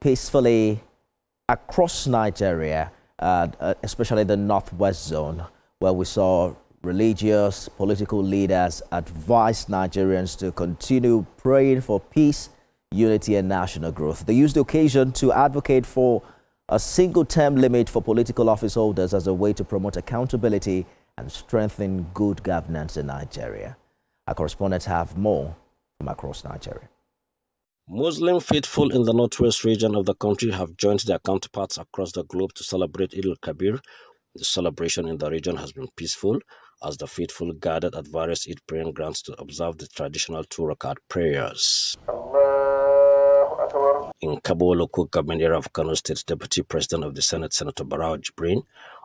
peacefully across Nigeria, especially the northwest zone, where we saw religious, political leaders advise Nigerians to continue praying for peace, unity and national growth. They used the occasion to advocate for a single-term limit for political office holders as a way to promote accountability and strengthen good governance in Nigeria. Our correspondents have more from across Nigeria. Muslim faithful in the northwest region of the country have joined their counterparts across the globe to celebrate Eid al-Kabir. The celebration in the region has been peaceful as the faithful gathered at various Eid praying grounds to observe the traditional 2 rakat prayers. In Kabo local government area of Kano State, Deputy President of the Senate, Senator Barao Jibrin,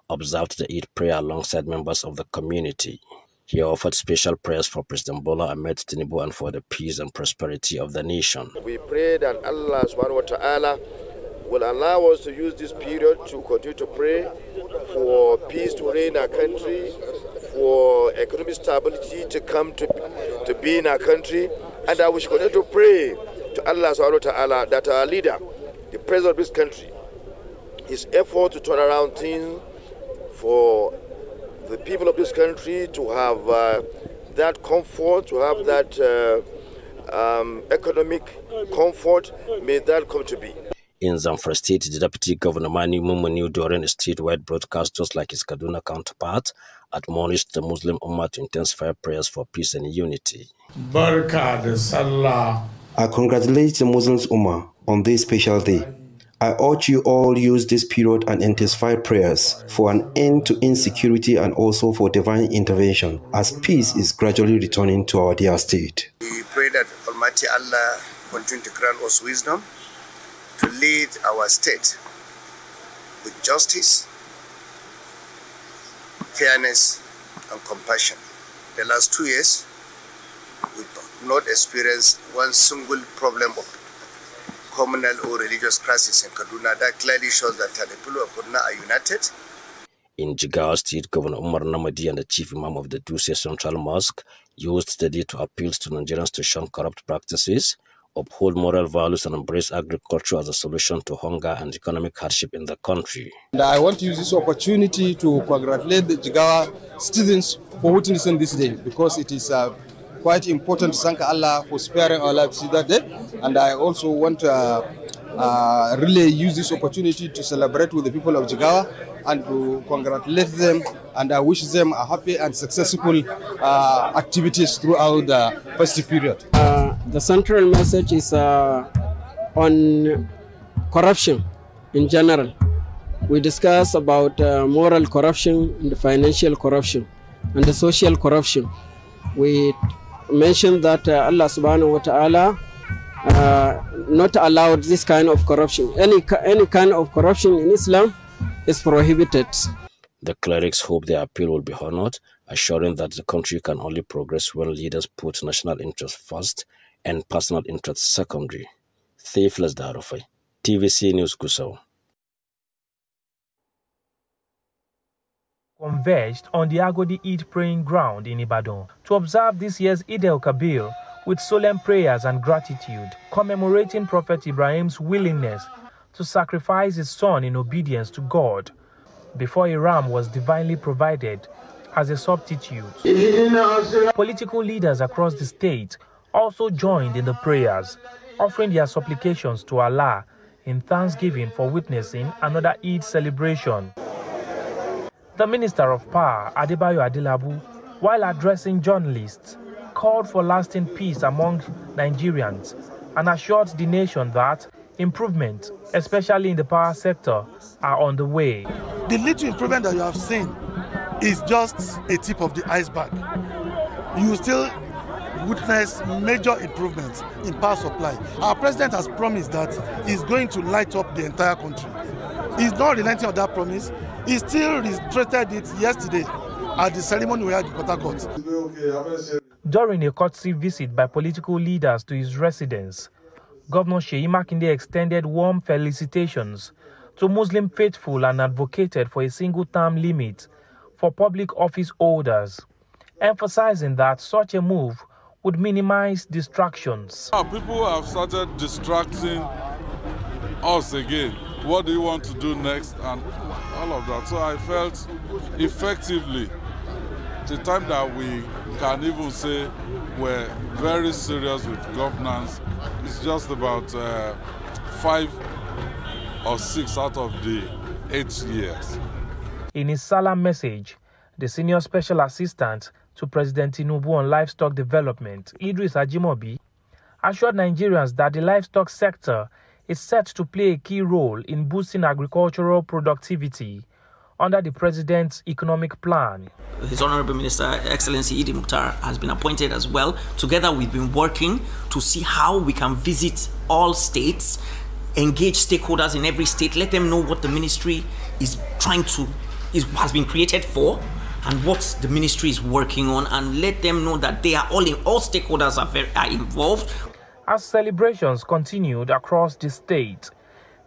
observed the Eid prayer alongside members of the community. He offered special prayers for President Bola Ahmed Tinubu and for the peace and prosperity of the nation. We pray that Allah subhanahu wa ta'ala will allow us to use this period to continue to pray for peace to reign in our country, for economic stability to come to be in our country, and that we should continue to pray to Allah subhanahu wa ta'ala that our leader, the president of this country, his effort to turn around things for the people of this country to have that comfort, to have that economic comfort, may that come to be. In Zamfara State, the Deputy Governor Mani Mumunu, during a statewide broadcast just like his Kaduna counterpart, admonished the Muslim Ummah to intensify prayers for peace and unity. I congratulate the Muslims Ummah on this special day. I urge you all use this period and intensify prayers for an end to insecurity and also for divine intervention as peace is gradually returning to our dear state. We pray that Almighty Allah continue to grant us wisdom to lead our state with justice, fairness and compassion. The last 2 years, we've not experienced one single problem of communal or religious crisis in Kaduna. That clearly shows that the people of Kaduna are united. In Jigawa State, Governor Umar Namadi and the Chief Imam of the Dutse Central Mosque used the day to appeal to Nigerians to shun corrupt practices, uphold moral values and embrace agriculture as a solution to hunger and economic hardship in the country. And I want to use this opportunity to congratulate the Jigawa citizens for witnessing this day, because it is quite important to thank Allah for sparing our lives that day. And I also want to really use this opportunity to celebrate with the people of Jigawa and to congratulate them, and I wish them a happy and successful activities throughout the festive period. The central message is on corruption in general. We discuss about moral corruption and the financial corruption and the social corruption. We mentioned that Allah subhanahu wa ta'ala not allowed this kind of corruption. Any kind of corruption in Islam is prohibited. The clerics hope their appeal will be honored, assuring that the country can only progress when leaders put national interest first and personal interest secondary. Faithless Darofai, TVC News Gusau. Converged on the Agodi Eid praying ground in Ibadan to observe this year's Eid al-Kabir with solemn prayers and gratitude, commemorating Prophet Ibrahim's willingness to sacrifice his son in obedience to God before a ram was divinely provided as a substitute. Political leaders across the state also joined in the prayers, offering their supplications to Allah in thanksgiving for witnessing another Eid celebration. The Minister of Power, Adebayo Adelabu, while addressing journalists, called for lasting peace among Nigerians and assured the nation that improvements, especially in the power sector, are on the way. The little improvement that you have seen is just a tip of the iceberg. You still witness major improvements in power supply. Our president has promised that he's going to light up the entire country. He's not relenting on that promise. He still reiterated it yesterday at the ceremony we had in Port Harcourt. During a courtesy visit by political leaders to his residence, Governor Makinde extended warm felicitations to Muslim faithful and advocated for a single-term limit for public office holders, emphasizing that such a move would minimize distractions. People have started distracting us again. What do you want to do next? And all of that. So I felt effectively, the time that we can even say we're very serious with governance, it's just about 5 or 6 out of the 8 years. In his Salam message, the Senior Special Assistant to President Tinubu on Livestock Development, Idris Ajimobi, assured Nigerians that the livestock sector is set to play a key role in boosting agricultural productivity under the President's economic plan. His Honorable Minister, Excellency Idi Mukhtar, has been appointed as well. Together, we've been working to see how we can visit all states, engage stakeholders in every state, let them know what the ministry is has been created for, and what the ministry is working on, and let them know that they are all stakeholders are involved. As celebrations continued across the state,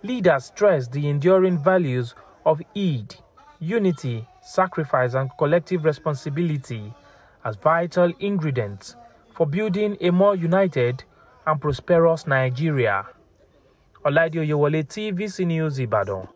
leaders stressed the enduring values of Eid, unity, sacrifice, and collective responsibility as vital ingredients for building a more united and prosperous Nigeria. Oladio Yewole, TVC News, Ibadan.